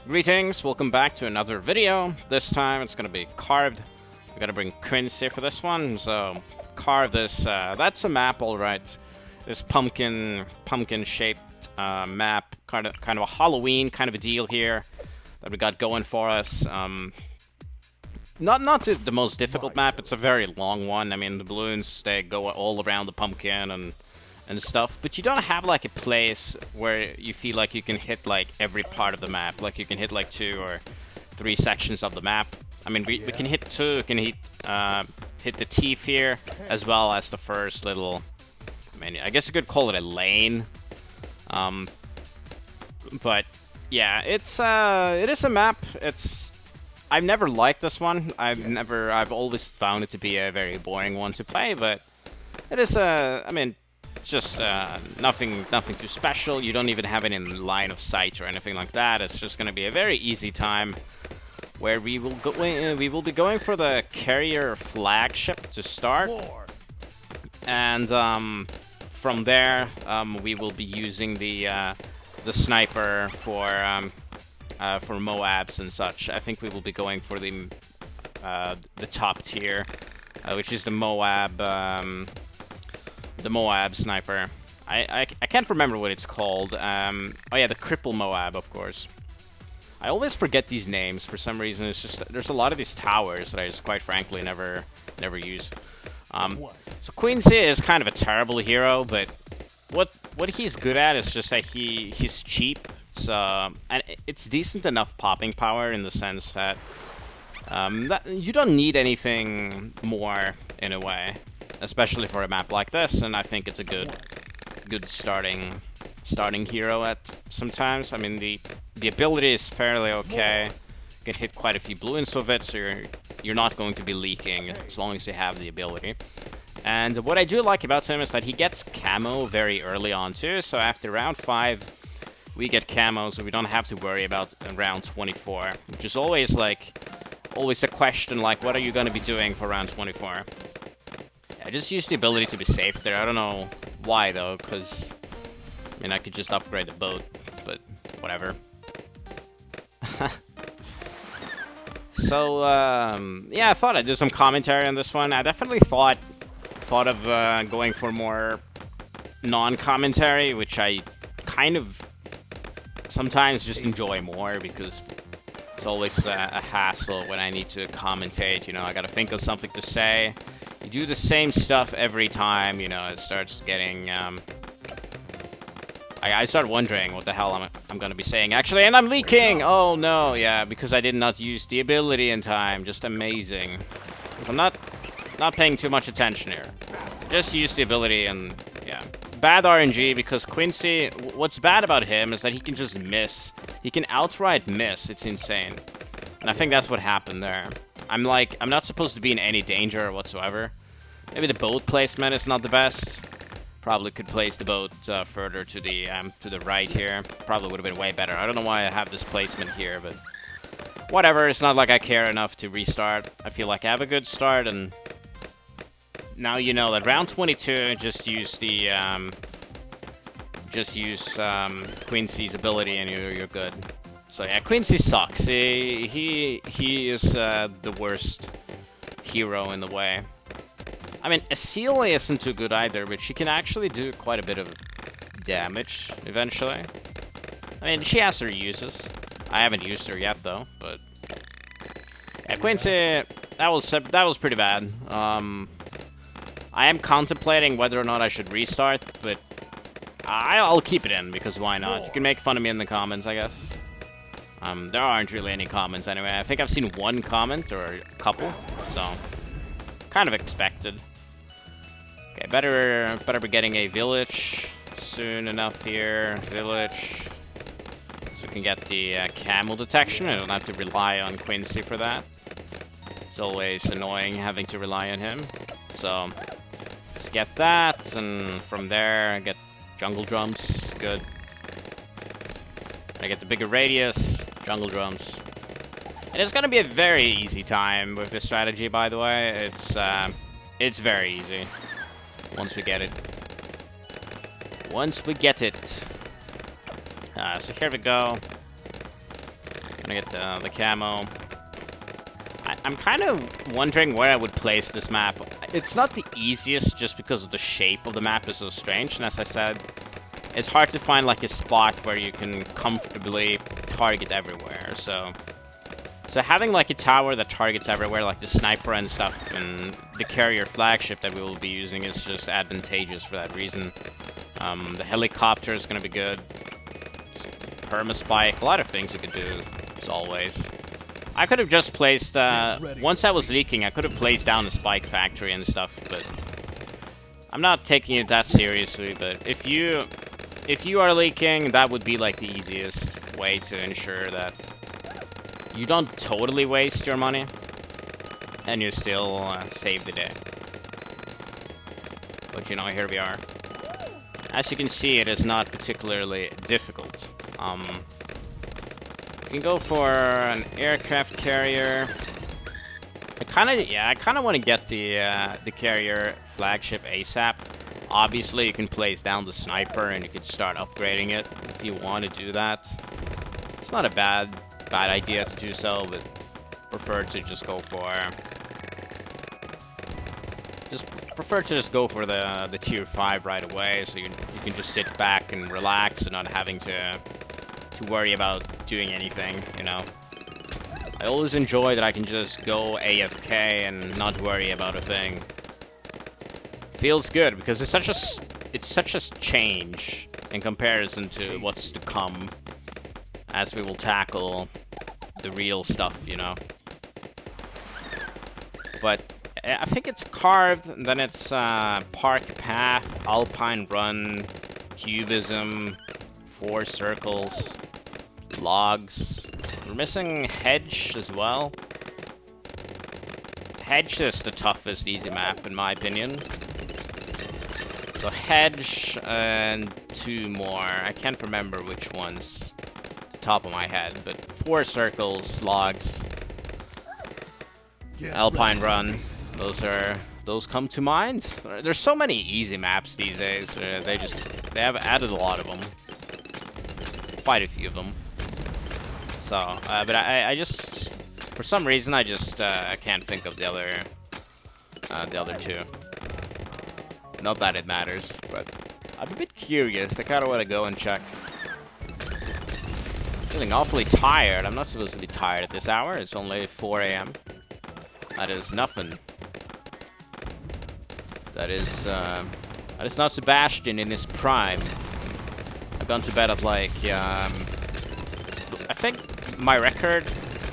Greetings, welcome back to another video. This time it's gonna be carved. We gotta bring Quincy for this one, so carve this. That's a map, all right. This pumpkin-shaped map, kind of a Halloween kind of a deal here that we got going for us. Not the most difficult map. It's a very long one. I mean, the balloons they go all around the pumpkin and stuff, but you don't have like a place where you feel like you can hit like every part of the map, like you can hit like 2 or 3 sections of the map. I mean, we can hit 2, we can hit the teeth here, as well as the first little, I mean, I guess you could call it a lane. But yeah, it is a map. I've never liked this one. I've always found it to be a very boring one to play, but it is I mean, just nothing too special. You don't even have it in line of sight or anything like that. It's just going to be a very easy time where we will be going for the carrier flagship to start, and from there we will be using the sniper for MOABs and such. I think we will be going for the top tier, which is the MOAB. The MOAB sniper. I can't remember what it's called. Oh yeah, the Cripple MOAB, of course. I always forget these names for some reason. It's just there's a lot of these towers that I just quite frankly never use. So Quincy is kind of a terrible hero, but what he's good at is just that he's cheap. So and it's decent enough popping power in the sense that that you don't need anything more in a way. Especially for a map like this, and I think it's a good starting hero at sometimes. I mean, the ability is fairly okay. You can hit quite a few Bloons with it, so you're not going to be leaking as long as you have the ability. And what I do like about him is that he gets camo very early on too. So after round 5, we get camo, so we don't have to worry about round 24, which is always a question like, what are you going to be doing for round 24? I just use the ability to be safe there. I don't know why though, because I mean I could just upgrade the boat, but whatever. So yeah, I thought I'd do some commentary on this one. I definitely thought of going for more non-commentary, which I kind of sometimes just enjoy more because it's always a hassle when I need to commentate. You know, I gotta think of something to say. You do the same stuff every time, you know, it starts getting, I start wondering what the hell I'm gonna be saying, actually, and I'm leaking! Oh, no, yeah, because I did not use the ability in time. Just amazing. So I'm not paying too much attention here. Just use the ability and, yeah. Bad RNG, because Quincy, what's bad about him is that he can just miss. He can outright miss. It's insane. And I think that's what happened there. I'm not supposed to be in any danger whatsoever. Maybe the boat placement is not the best. Probably could place the boat further to the right here. Probably would have been way better. I don't know why I have this placement here, but whatever. It's not like I care enough to restart. I feel like I have a good start, and now you know that round 22, just use Quincy's ability, and you're good. So yeah, Quincy sucks. He is the worst hero in the way. I mean, Acelia isn't too good either, but she can actually do quite a bit of damage eventually. I mean, she has her uses. I haven't used her yet though, but yeah, Quincy, that was pretty bad. I am contemplating whether or not I should restart, but I'll keep it in because why not? You can make fun of me in the comments, I guess. There aren't really any comments anyway. I think I've seen one comment or a couple, so kind of expected. Okay, better be getting a village soon enough here. Village, so we can get the camel detection. I don't have to rely on Quincy for that. It's always annoying having to rely on him. So let's get that, and from there get jungle drums. Good. I get the bigger radius. Jungle drums. And it's gonna be a very easy time with this strategy, by the way. It's very easy. Once we get it. So here we go. Gonna get the camo. I'm kind of wondering where I would place this map. It's not the easiest just because of the shape of the map is so strange, and as I said, it's hard to find like a spot where you can comfortably target everywhere. So having like a tower that targets everywhere, like the sniper and stuff, and the carrier flagship that we will be using is just advantageous for that reason. The helicopter is gonna be good. Perma-spike, a lot of things you could do, as always. I could have just placed, once I was leaking, I could have placed down a spike factory and stuff, but I'm not taking it that seriously. But if you are leaking, that would be like the easiest way to ensure that you don't totally waste your money and you still save the day. But you know, here we are. As you can see, it is not particularly difficult. You can go for an aircraft carrier. I kind of want to get the carrier flagship ASAP. Obviously, you can place down the sniper and you can start upgrading it if you want to do that. It's not a bad idea to do so, but prefer to just go for the tier 5 right away, so you can just sit back and relax and not having to worry about doing anything, you know. I always enjoy that I can just go AFK and not worry about a thing. Feels good because it's such a change in comparison to what's to come, as we will tackle the real stuff, you know. But I think it's carved, and then it's park path, alpine run, cubism, 4 circles, logs. We're missing hedge as well. Hedge is the toughest easy map in my opinion. So hedge and 2 more. I can't remember which ones at the top of my head, but 4 circles, logs, alpine run. Those come to mind. There's so many easy maps these days. They have added a lot of them. Quite a few of them. So, but I just, for some reason, I can't think of the other 2. Not that it matters, but I'm a bit curious. I kind of want to go and check. Feeling awfully tired. I'm not supposed to be tired at this hour. It's only 4 AM. That is nothing. That is not Sebastian in his prime. I've gone to bed at like, I think my record,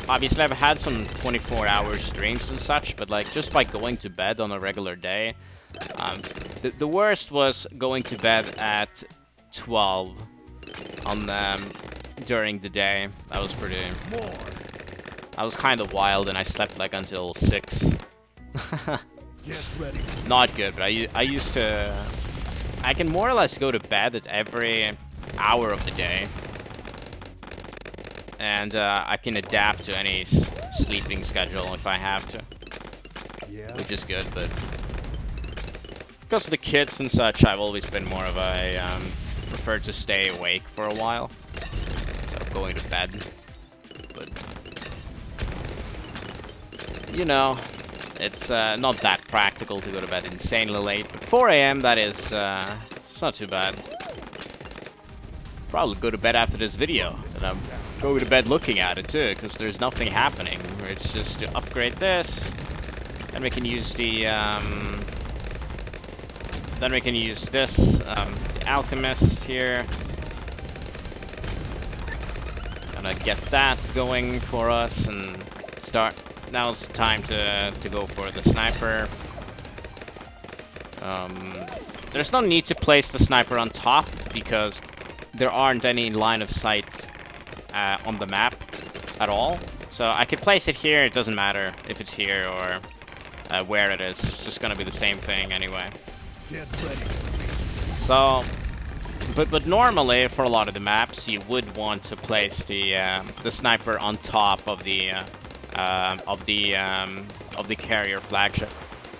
obviously I've had some 24-hour streams and such, but like just by going to bed on a regular day, the worst was going to bed at 12 on during the day. That was kind of wild, and I slept like until 6. Not good, but I can more or less go to bed at every hour of the day, and I can adapt to any sleeping schedule if I have to, which is good. But because of the kids and such, I've always been more of a prefer to stay awake for a while instead of going to bed. But you know, it's not that practical to go to bed insanely late, but 4 AM, that is, it's not too bad. Probably go to bed after this video, and I'm going to bed looking at it too, because there's nothing happening. It's just to upgrade this, and we can use the, the alchemist here. Gonna get that going for us, and start. Now it's time to go for the sniper. There's no need to place the sniper on top because there aren't any line of sight on the map at all. So I could place it here. It doesn't matter if it's here or where it is. It's just gonna be the same thing anyway. So, but normally for a lot of the maps, you would want to place the sniper on top of the carrier flagship,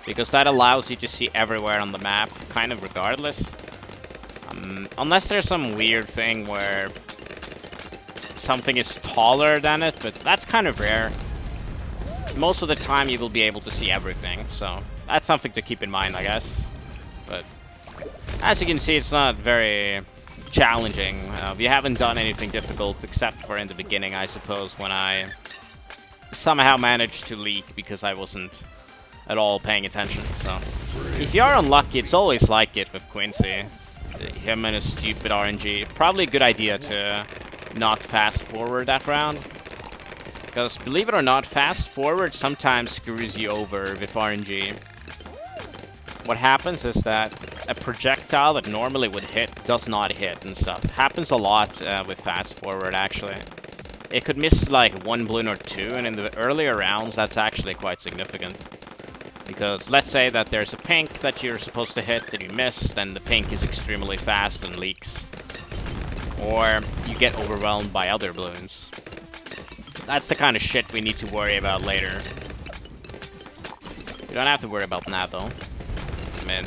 because that allows you to see everywhere on the map, kind of regardless. Unless there's some weird thing where something is taller than it, but that's kind of rare. Most of the time you will be able to see everything, so that's something to keep in mind, I guess. But as you can see, it's not very challenging. We haven't done anything difficult except for in the beginning, I suppose, when I somehow managed to leak because I wasn't at all paying attention. So if you are unlucky, it's always like it with Quincy. Him and his stupid RNG. Probably a good idea to not fast forward that round. Because believe it or not, fast forward sometimes screws you over with RNG. What happens is that a projectile that normally would hit does not hit and stuff. Happens a lot with fast forward, actually. It could miss like one balloon or two, and in the earlier rounds, that's actually quite significant. Because let's say that there's a pink that you're supposed to hit that you miss, then the pink is extremely fast and leaks. Or you get overwhelmed by other balloons. That's the kind of shit we need to worry about later. You don't have to worry about that though. I mean,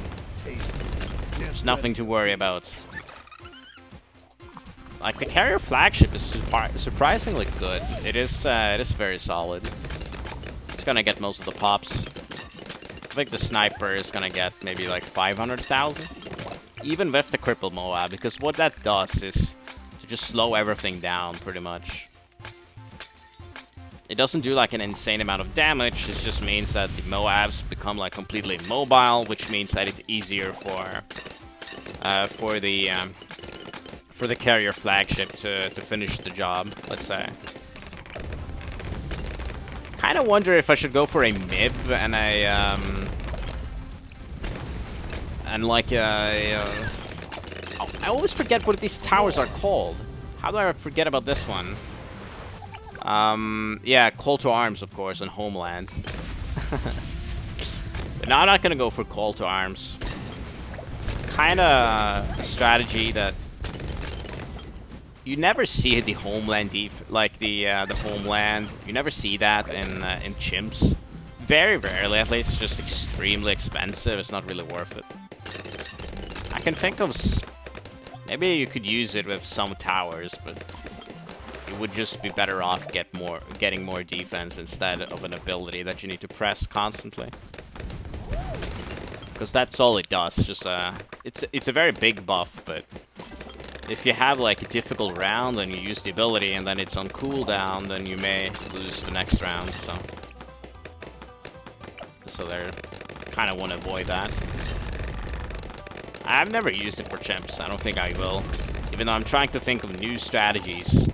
there's nothing to worry about. Like, the carrier flagship is surprisingly good. It is very solid. It's gonna get most of the pops. I think the sniper is gonna get maybe like 500,000. Even with the Cripple MOAB, because what that does is to just slow everything down, pretty much. It doesn't do like an insane amount of damage, it just means that the MOABs become like completely mobile, which means that it's easier for the carrier flagship to finish the job, let's say. Kinda wonder if I should go for a MIB and a I always forget what these towers are called. How do I forget about this one? Yeah, Call to Arms, of course, and Homeland. But now I'm not gonna go for Call to Arms. Kinda a strategy that you never see the Homeland, the Homeland. You never see that in Chimps. Very rarely, at least. It's just extremely expensive. It's not really worth it. I can think of maybe you could use it with some towers, but it would just be better off getting more defense instead of an ability that you need to press constantly. Because that's all it does. Just it's a very big buff, but if you have like a difficult round and you use the ability and then it's on cooldown, then you may lose the next round. So they kind of want to avoid that. I've never used it for Chimps. I don't think I will, even though I'm trying to think of new strategies.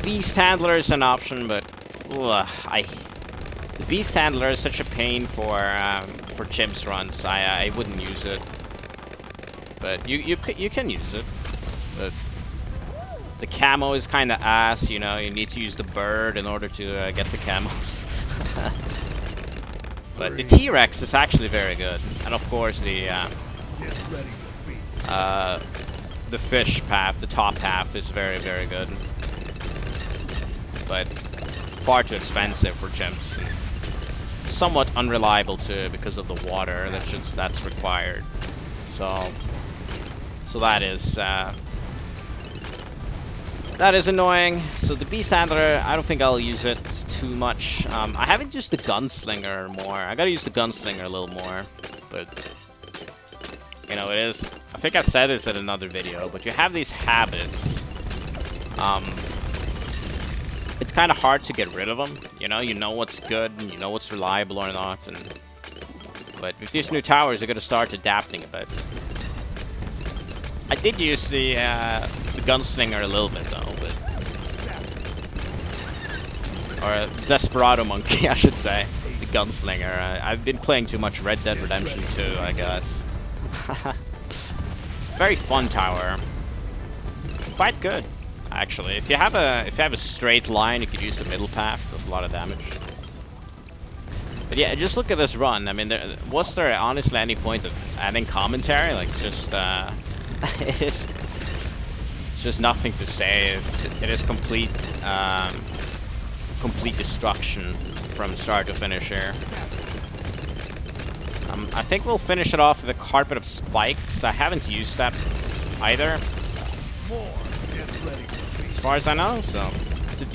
Beast Handler is an option, but the Beast Handler is such a pain for Chimps runs. I wouldn't use it, but you can use it. But the camo is kind of ass, you know. You need to use the bird in order to get the camos. But the T-Rex is actually very good, and of course the fish path, the top half, is very, very good. But far too expensive for Chimps. And somewhat unreliable too because of the water that's required. So that is annoying. So the Beast Handler, I don't think I'll use it too much. I haven't used the Gunslinger more. I gotta use the Gunslinger a little more, but you know, it is. I think I said this in another video, but you have these habits. It's kind of hard to get rid of them. You know what's good and you know what's reliable or not. But with these new towers, you're gonna start adapting a bit. I did use the Gunslinger a little bit though, or a Desperado Monkey, I should say. The Gunslinger. I've been playing too much Red Dead Redemption 2, I guess. Very fun tower. Quite good, actually. If you have a straight line, you could use the middle path. Does a lot of damage. But yeah, just look at this run. I mean, was there honestly any point of adding commentary? Like, just it's just nothing to say. It is complete destruction from start to finish here. I think we'll finish it off with a Carpet of Spikes. I haven't used that either. as far as I know, so it's a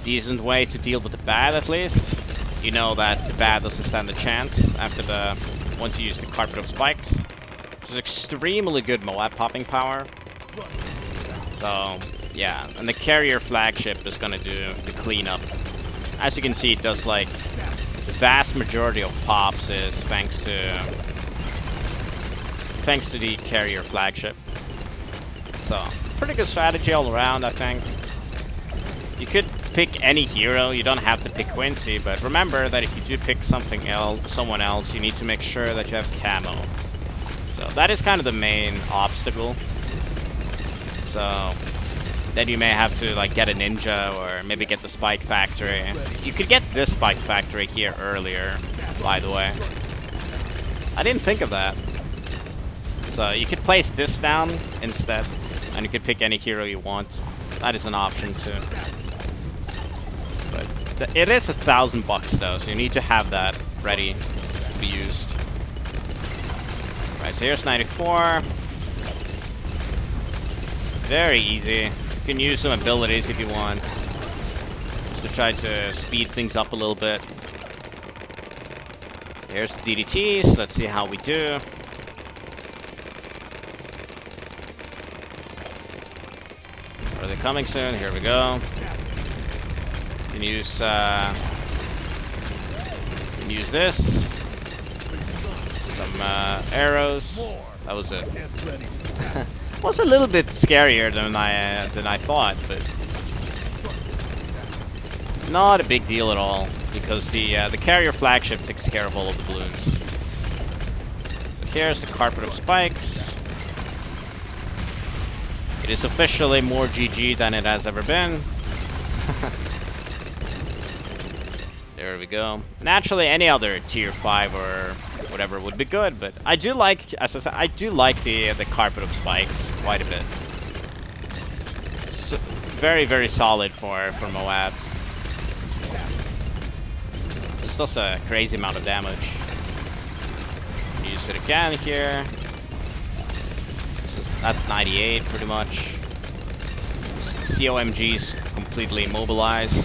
decent way to deal with the bad, at least. You know that the bad doesn't stand a chance after once you use the Carpet of Spikes, which is extremely good MOAB popping power. So yeah, and the Carrier Flagship is gonna do the cleanup. As you can see, it does like the vast majority of pops is thanks to the Carrier Flagship. So pretty good strategy all around, I think. You could pick any hero, you don't have to pick Quincy, but remember that if you do pick someone else, you need to make sure that you have camo. So that is kind of the main obstacle. So then you may have to like get a ninja or maybe get the Spike Factory. You could get this Spike Factory here earlier, by the way. I didn't think of that. So you could place this down instead, and you could pick any hero you want. That is an option too. But it is $1,000 though, so you need to have that ready to be used. Right, so here's 94. Very easy. You can use some abilities if you want, just to try to speed things up a little bit. Here's the DDTs. Let's see how we do. Are they coming soon? Here we go. You can use this. Some arrows. That was it. Was a little bit scarier than I thought, but not a big deal at all because the Carrier Flagship takes care of all of the balloons. So here's the Carpet of Spikes. It is officially more GG than it has ever been. There we go. Naturally, any other tier 5 or whatever would be good, but I do like, as I said, I do like the Carpet of Spikes quite a bit. So, very, very solid for MOABs. This does a crazy amount of damage. Use it again here. That's 98, pretty much. COMG's completely immobilized.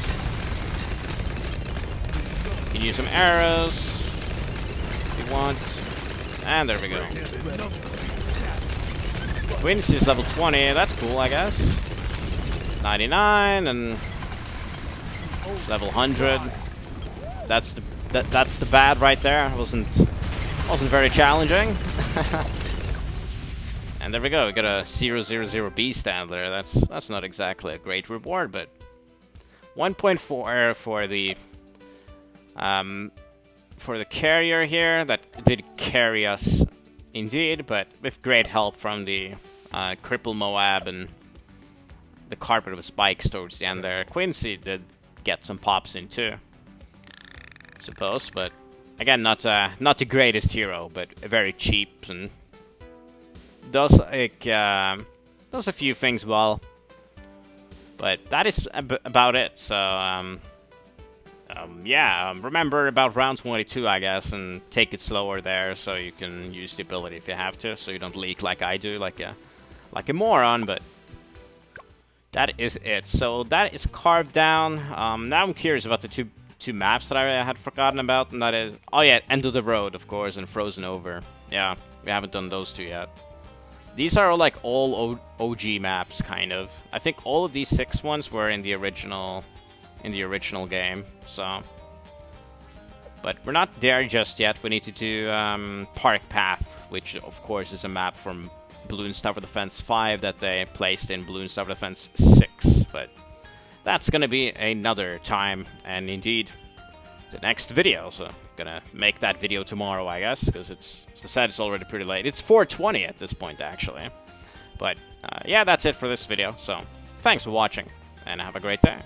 You can use some arrows if you want. And there we go. Quincy's level 20, that's cool, I guess. 99 and level 100. That's the bad right there. Wasn't very challenging. And there we go, we got a 000 beast handler. That's not exactly a great reward, but 1.4 for the carrier here. That did carry us indeed, but with great help from the Cripple MOAB and the Carpet of Spikes towards the end there. Quincy did get some pops in too, I suppose, but again, not the greatest hero, but very cheap and does like does a few things well, but that is about it. So yeah, remember about round 22, I guess, and take it slower there, so you can use the ability if you have to, so you don't leak like I do, like a moron. But that is it. So that is carved down. Now I'm curious about the two maps that I had forgotten about, and that is, oh yeah, End of the Road, of course, and Frozen Over. Yeah, we haven't done those two yet. These are like all OG maps, kind of. I think all of these 6 ones were in the original game. So, but we're not there just yet. We need to do Park Path, which of course is a map from Bloons Tower Defense 5 that they placed in Bloons Tower Defense 6. But that's gonna be another time, and indeed the next video. So gonna make that video tomorrow, I guess, because it's, as I said, it's already pretty late. It's 4:20 at this point, actually. But yeah, that's it for this video. So thanks for watching, and have a great day.